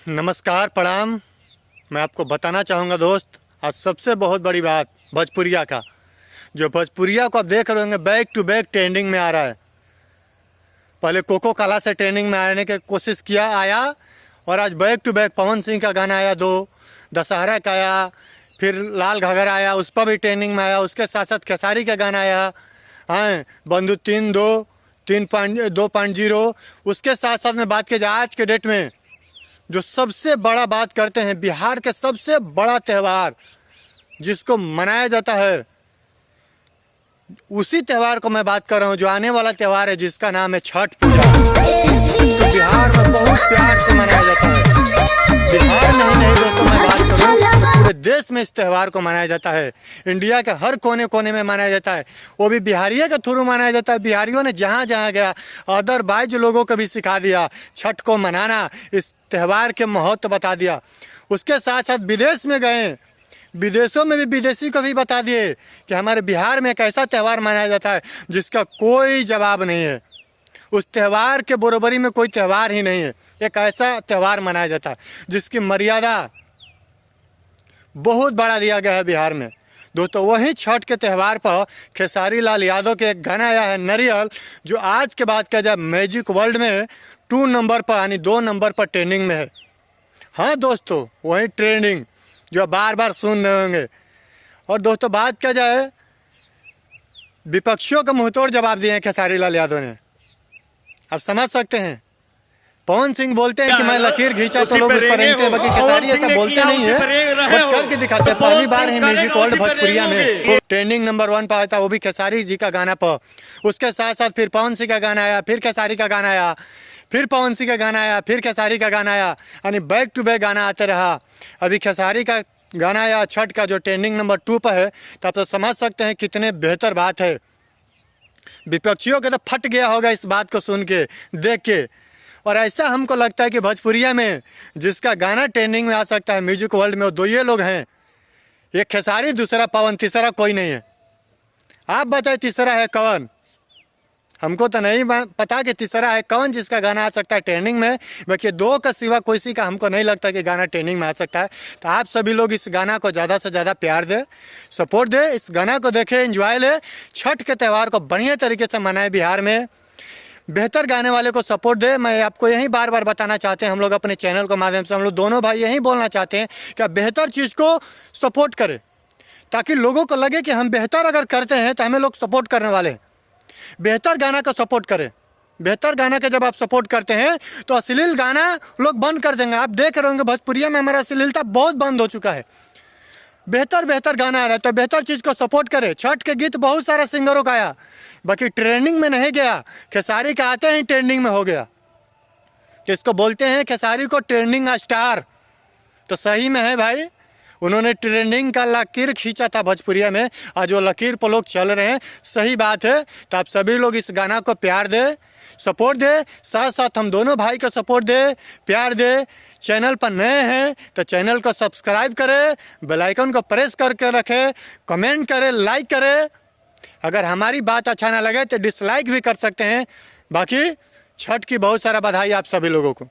नमस्कार, प्रणाम। मैं आपको बताना चाहूँगा दोस्त, आज सबसे बहुत बड़ी बात भोजपुरिया का, जो भोजपुरिया को आप देख रहे होंगे बैक टू बैक ट्रेंडिंग में आ रहा है। पहले कोको काला से ट्रेंडिंग में आने की कोशिश किया, आया, और आज back to back Pawan Singh का गाना आया, दो दशहरा का आया, फिर लाल घाघरा आया, उस पर भी ट्रेंडिंग में आया। उसके साथ साथ खेसारी का गाना आया, हाँ, बंधु 3.2.0। उसके साथ साथ में बात की जाए आज के डेट में जो सबसे बड़ा बात करते हैं, बिहार के सबसे बड़ा त्यौहार जिसको मनाया जाता है, उसी त्यौहार को मैं बात कर रहा हूँ, जो आने वाला त्यौहार है, जिसका नाम है छठ पूजा। तो बिहार में बहुत प्यार से मनाया जाता है। बिहार में ही नहीं दोस्तों, मैं बात करूँ पूरे देश में इस त्यौहार को मनाया जाता है। इंडिया के हर कोने कोने में मनाया जाता है, वो भी बिहारियों के थ्रू मनाया जाता है। बिहारियों ने जहाँ जहाँ गया, अदरवाइज लोगों को भी सिखा दिया छठ को मनाना, इस त्यौहार के महत्व बता दिया। उसके साथ साथ विदेश में गए, विदेशों में भी विदेशी को भी बता दिए कि हमारे बिहार में एक ऐसा त्यौहार मनाया जाता है जिसका कोई जवाब नहीं है। उस त्यौहार के बराबरी में कोई त्यौहार ही नहीं है। एक ऐसा त्यौहार मनाया जाता है जिसकी मर्यादा बहुत बड़ा दिया गया है बिहार में। दोस्तों, वहीं छठ के त्यौहार पर खेसारी लाल यादव के एक गाना आया है नरियल, जो आज के बाद क्या जाए म्यूजिक वर्ल्ड में 2 नंबर पर, यानी 2 नंबर पर ट्रेंडिंग में है। हाँ दोस्तों, वही ट्रेंडिंग जो बार बार सुन रहे होंगे। और दोस्तों, बात क्या जाए, विपक्षियों का मुंहतोड़ जवाब दिए हैं खेसारी लाल यादव ने। आप समझ सकते हैं, पवन सिंह बोलते हैं कि मैं लकीर खींचा तो लोग उस पर रेंगते हैं, बाकी खेसारी ऐसा बोलते नहीं है, बट करके दिखाते हैं। पहली बार है म्यूजिक वर्ल्ड भोजपुरिया में ट्रेंडिंग नंबर 1 पर आया था, वो भी खेसारी जी का गाना पर। उसके साथ साथ फिर पवन सिंह का गाना आया, फिर खेसारी का गाना आया, फिर पवन सिंह का गाना आया, फिर खेसारी का गाना आया, यानी बैक टू बैक गाना आते रहा। अभी खेसारी का गाना आया छठ का, जो ट्रेंडिंग नंबर 2 पर है। तो आप तो समझ सकते हैं कितने बेहतर बात है। विपक्षियों के तो फट गया होगा इस बात को सुन के, देख के। और ऐसा हमको लगता है कि भोजपुरिया में जिसका गाना ट्रेंडिंग में आ सकता है म्यूजिक वर्ल्ड में, वो 2 ही लोग हैं, एक खेसारी, दूसरा पवन, तीसरा कोई नहीं है। आप बताएं तीसरा है कौन? हमको तो नहीं पता कि तीसरा है कौन जिसका गाना आ सकता है ट्रेंडिंग में। बाकी 2 का सिवा किसी का हमको नहीं लगता कि गाना ट्रेंडिंग में आ सकता है। तो आप सभी लोग इस गाना को ज़्यादा से ज़्यादा प्यार दें, सपोर्ट दें, इस गाना को देखें, एंजॉय ले, छठ के त्यौहार को बढ़िया तरीके से मनाएं। बिहार में बेहतर गाने वाले को सपोर्ट दे। मैं आपको यही बार बार बताना चाहते हैं, हम लोग अपने चैनल के माध्यम से, हम लोग दोनों भाई यही बोलना चाहते हैं कि आप बेहतर चीज़ को सपोर्ट करें, ताकि लोगों को लगे कि हम बेहतर अगर करते हैं तो हमें लोग सपोर्ट करने वाले हैं। बेहतर गाना का सपोर्ट करें। बेहतर गाना का जब आप सपोर्ट करते हैं तो अश्लील गाना लोग बंद कर देंगे। आप देख रहे होंगे भोजपुरिया में हमारा अश्लीलता बहुत बंद हो चुका है। बेहतर गाना आ रहा है, तो बेहतर चीज़ को सपोर्ट करें। छठ के गीत बहुत सारा सिंगरों का आया, बाकी ट्रेंडिंग में नहीं गया। खेसारी का आते ही ट्रेंडिंग में हो गया। इसको बोलते हैं खेसारी को ट्रेंडिंग स्टार। तो सही में है भाई, उन्होंने ट्रेंडिंग का लकीर खींचा था भोजपुरिया में, और जो लकीर पर लोग चल रहे हैं, सही बात है। तो आप सभी लोग इस गाना को प्यार दे, सपोर्ट दे, साथ साथ हम दोनों भाई को सपोर्ट दे, प्यार दे। चैनल पर नए हैं तो चैनल को सब्सक्राइब करें, बेल आइकन को प्रेस करके रखें, कमेंट करें, लाइक करें। अगर हमारी बात अच्छा ना लगे तो डिसलाइक भी कर सकते हैं। बाकी छठ की बहुत सारा बधाई आप सभी लोगों को।